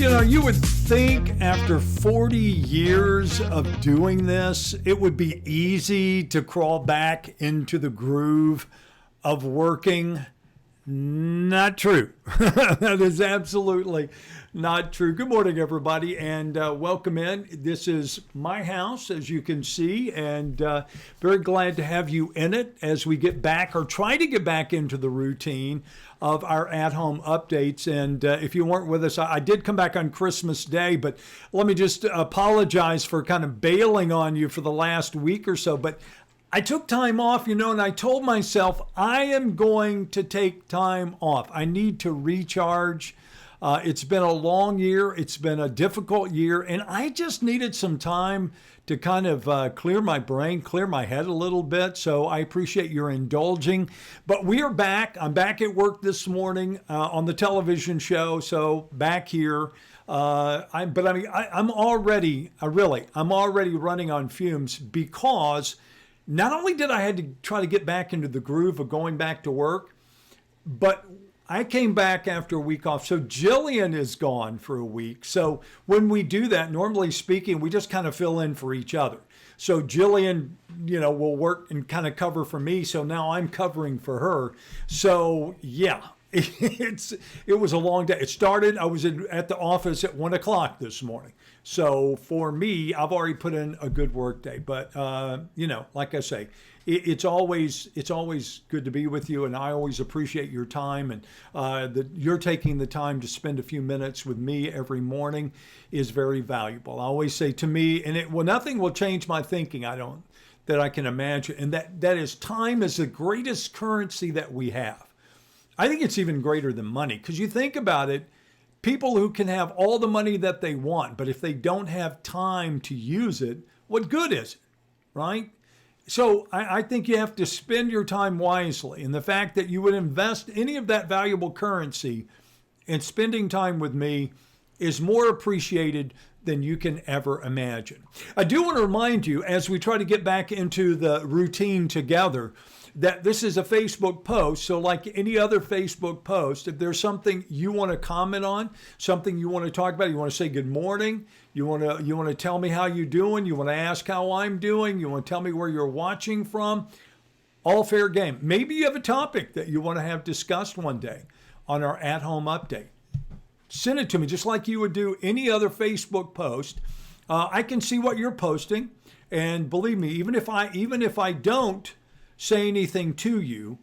You would think after 40 years of doing this, it would be easy to crawl back into the groove of working. Not true. That is absolutely not true. Good morning, everybody, and welcome in. This is my house, as you can see, and very glad to have you in it as we get back or try to get back into the routine of our at-home updates. And if you weren't with us, I did come back on Christmas Day, but let me just apologize for kind of bailing on you for the last week or so. But I took time off, and I told myself I am going to take time off. I need to recharge. It's been a long year. It's been a difficult year, and I just needed some time to kind of clear my brain, clear my head a little bit. So I appreciate your indulging. But we are back. I'm back at work this morning on the television show. So back here. I'm already running on fumes because not only did I had to try to get back into the groove of going back to work, but I came back after a week off. So Jillian is gone for a week. So when we do that, normally speaking, we just kind of fill in for each other. So Jillian, will work and kind of cover for me. So now I'm covering for her. So yeah, it was a long day. It started, I was at the office at 1 o'clock this morning. So for me, I've already put in a good work day. But, like I say, it's always good to be with you. And I always appreciate your time. And that you're taking the time to spend a few minutes with me every morning is very valuable. I always say to me, nothing will change my thinking, that I can imagine. And that is time is the greatest currency that we have. I think it's even greater than money, because you think about it, people who can have all the money that they want, but if they don't have time to use it, what good is it, right? So I think you have to spend your time wisely. And the fact that you would invest any of that valuable currency in spending time with me is more appreciated than you can ever imagine. I do want to remind you, as we try to get back into the routine together, that this is a Facebook post. So like any other Facebook post, if there's something you want to comment on, something you want to talk about, you want to say good morning, you want to tell me how you're doing, you want to ask how I'm doing, you want to tell me where you're watching from, all fair game. Maybe you have a topic that you want to have discussed one day on our at-home update. Send it to me just like you would do any other Facebook post. I can see what you're posting, and believe me, even if I don't say anything to you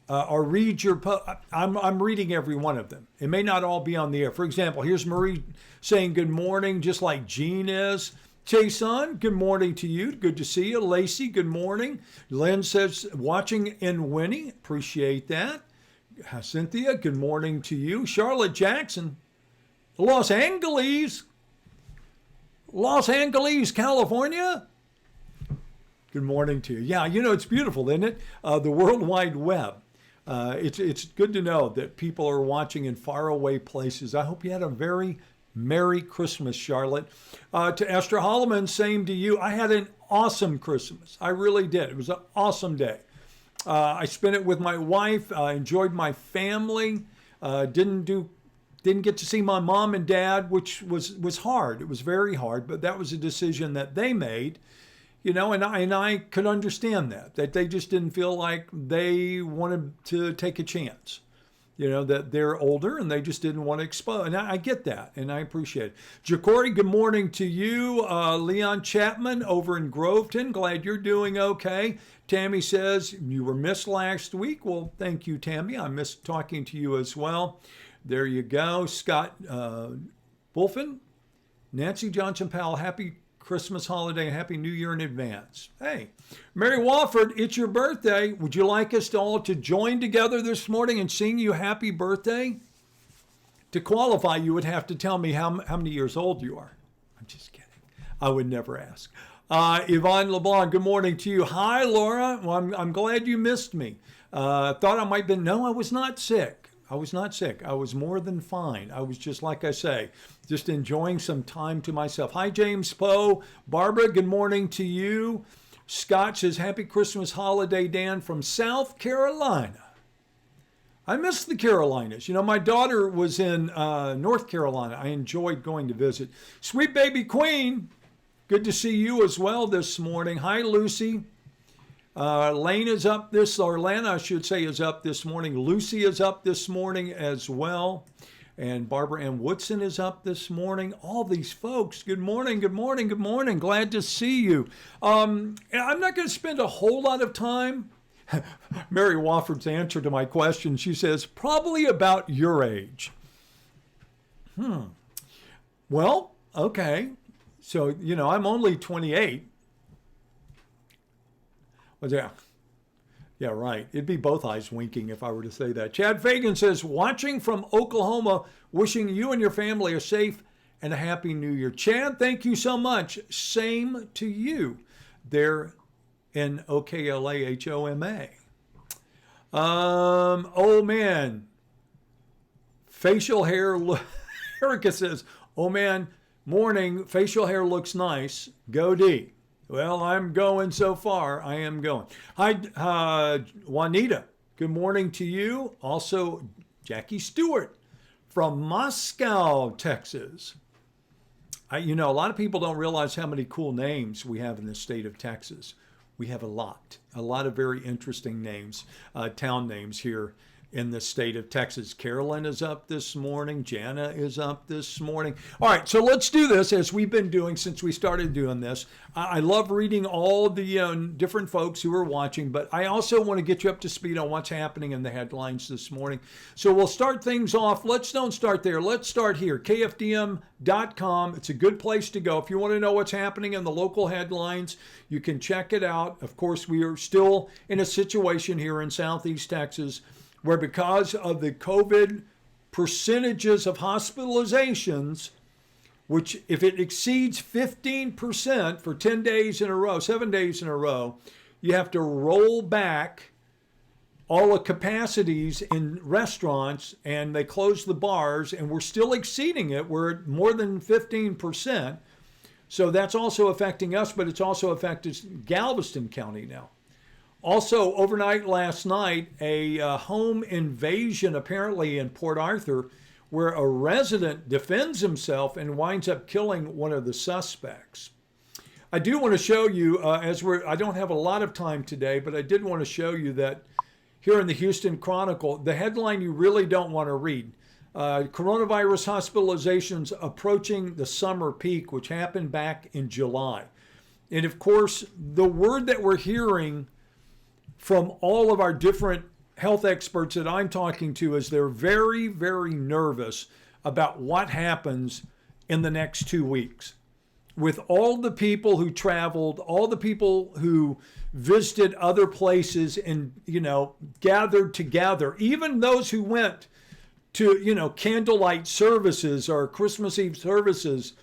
or read your post, I'm reading every one of them. It may not all be on the air. For example, here's Marie saying good morning, just like Jean is. Jason, good morning to you. Good to see you. Lacey, good morning. Lynn says, watching in Winnie. Appreciate that. Cynthia, good morning to you. Charlotte Jackson, Los Angeles, California. Good morning to you. Yeah, it's beautiful, isn't it? The World Wide Web. It's good to know that people are watching in faraway places. I hope you had a very Merry Christmas, Charlotte. To Esther Holloman, same to you. I had an awesome Christmas. I really did. It was an awesome day. I spent it with my wife. I enjoyed my family. Didn't get to see my mom and dad, which was hard. It was very hard, but that was a decision that they made. And I could understand that they just didn't feel like they wanted to take a chance, that they're older and they just didn't want to expose. And I get that, and I appreciate it. Jacory, good morning to you. Leon Chapman over in Groveton, glad you're doing okay. Tammy says, you were missed last week. Well, thank you, Tammy. I missed talking to you as well. There you go. Scott Wolfen, Nancy Johnson Powell, happy Christmas holiday and Happy New Year in advance. Hey, Mary Wofford, it's your birthday. Would you like us all to join together this morning and sing you happy birthday? To qualify, you would have to tell me how many years old you are. I'm just kidding. I would never ask. Yvonne LeBlanc, good morning to you. Hi, Laura. Well, I'm glad you missed me. Thought I might have been. No, I was not sick. I was more than fine. I was just, like I say, just enjoying some time to myself. Hi, James Poe. Barbara, good morning to you. Scott says, happy Christmas holiday, Dan, from South Carolina. I miss the Carolinas. You know, my daughter was in North Carolina. I enjoyed going to visit. Sweet baby queen, good to see you as well this morning. Hi, Lucy. Lane is up this, or Lana, I should say, is up this morning. Lucy is up this morning as well. And Barbara Ann Woodson is up this morning. All these folks, good morning, good morning, good morning. Glad to see you. I'm not going to spend a whole lot of time. Mary Wofford's answer to my question, she says, probably about your age. Well, okay. So, you know, I'm only 28. Well, yeah, right. It'd be both eyes winking if I were to say that. Chad Fagan says, watching from Oklahoma, wishing you and your family a safe and a happy new year. Chad, thank you so much. Same to you there in Oklahoma. Oh, man. Facial hair. Erica says, oh, man, morning. Facial hair looks nice. Go D. Well, I'm going so far. I am going. Hi, Juanita. Good morning to you. Also, Jackie Stewart from Moscow, Texas. You know, a lot of people don't realize how many cool names we have in the state of Texas. We have a lot of very interesting names, town names here in the state of Texas. Carolyn is up this morning. Jana is up this morning. All right, so let's do this as we've been doing since we started doing this. I love reading all the different folks who are watching, but I also want to get you up to speed on what's happening in the headlines this morning. So we'll start things off. Let's don't start there. Let's start here, kfdm.com. It's a good place to go. If you want to know what's happening in the local headlines, you can check it out. Of course, we are still in a situation here in Southeast Texas where because of the COVID percentages of hospitalizations, which if it exceeds 15% for 10 days in a row, 7 days in a row, you have to roll back all the capacities in restaurants and they close the bars, and we're still exceeding it. We're at more than 15%. So that's also affecting us, but it's also affected Galveston County now. Also, overnight last night, a home invasion apparently in Port Arthur where a resident defends himself and winds up killing one of the suspects. I do want to show you, I don't have a lot of time today, but I did want to show you that here in the Houston Chronicle, the headline you really don't want to read. Coronavirus hospitalizations approaching the summer peak, which happened back in July. And of course, the word that we're hearing from all of our different health experts that I'm talking to is they're very, very nervous about what happens in the next 2 weeks. With all the people who traveled, all the people who visited other places and, you know, gathered together, even those who went to, you know, candlelight services or Christmas Eve services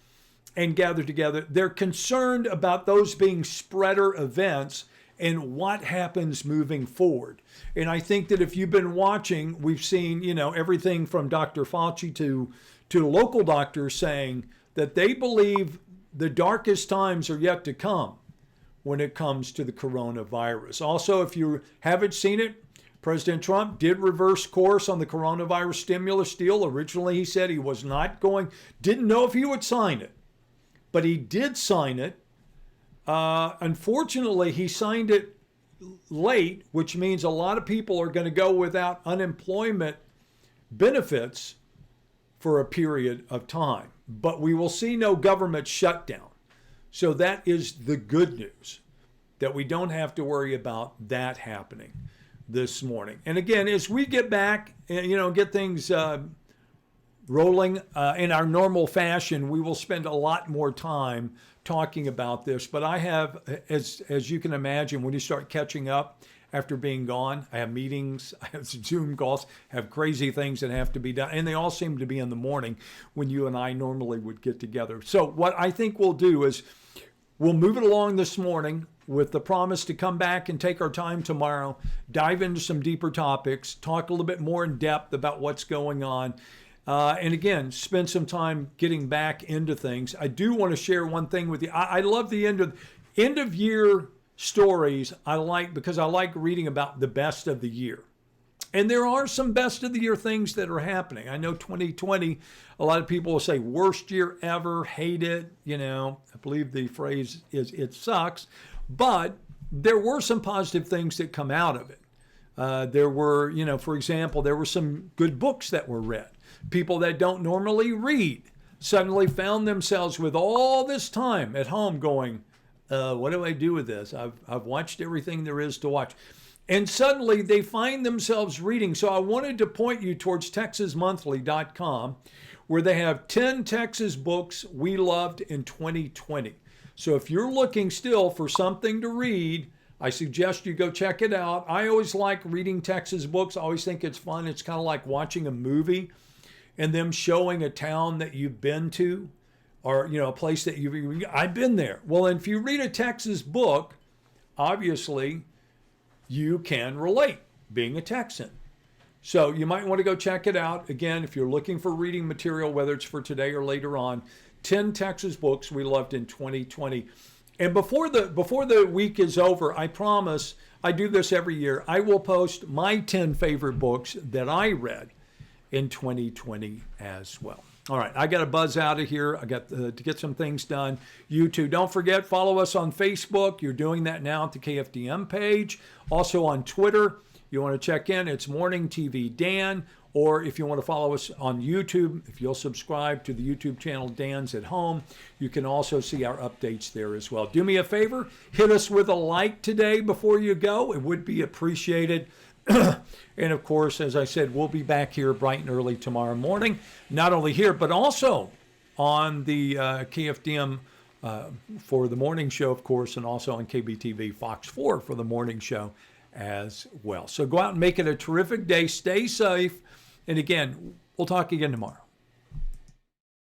and gathered together, they're concerned about those being spreader events and what happens moving forward. And I think that if you've been watching, we've seen, you know, everything from Dr. Fauci to local doctors saying that they believe the darkest times are yet to come when it comes to the coronavirus. Also, if you haven't seen it, President Trump did reverse course on the coronavirus stimulus deal. Originally, he said he was not didn't know if he would sign it, but he did sign it. Unfortunately, he signed it late, which means a lot of people are going to go without unemployment benefits for a period of time. But we will see no government shutdown. So that is the good news, that we don't have to worry about that happening this morning. And again, as we get back, you know, get things rolling in our normal fashion, we will spend a lot more time talking about this. But I have, as you can imagine, when you start catching up after being gone, I have meetings, I have Zoom calls, have crazy things that have to be done. And they all seem to be in the morning when you and I normally would get together. So what I think we'll do is we'll move it along this morning with the promise to come back and take our time tomorrow, dive into some deeper topics, talk a little bit more in depth about what's going on. And again, spend some time getting back into things. I do want to share one thing with you. I love the end of year stories. I like because I like reading about the best of the year. And there are some best of the year things that are happening. I know 2020, a lot of people will say worst year ever, hate it. I believe the phrase is it sucks. But there were some positive things that come out of it. There were, for example, there were some good books that were read. People that don't normally read suddenly found themselves with all this time at home going, what do I do with this? I've watched everything there is to watch. And suddenly they find themselves reading. So I wanted to point you towards TexasMonthly.com, where they have 10 Texas books we loved in 2020. So if you're looking still for something to read, I suggest you go check it out. I always like reading Texas books. I always think it's fun. It's kind of like watching a movie and them showing a town that you've been to, or a place that I've been there. Well, if you read a Texas book, obviously you can relate being a Texan. So you might want to go check it out. Again, if you're looking for reading material, whether it's for today or later on, 10 Texas books we loved in 2020. And before the week is over, I promise, I do this every year, I will post my 10 favorite books that I read in 2020 as well. All right, I got to buzz out of here. I got to get some things done. You too. Don't forget, follow us on Facebook. You're doing that now at the KFDM page. Also on Twitter. You want to check in, it's Morning TV Dan. Or if you want to follow us on YouTube, if you'll subscribe to the YouTube channel Dan's at Home, you can also see our updates there as well. Do me a favor, hit us with a like today before you go. It would be appreciated. And of course, as I said, we'll be back here bright and early tomorrow morning. Not only here, but also on the KFDM for the morning show, of course, and also on KBTV Fox 4 for the morning show as well. So go out and make it a terrific day. Stay safe. And again, we'll talk again tomorrow.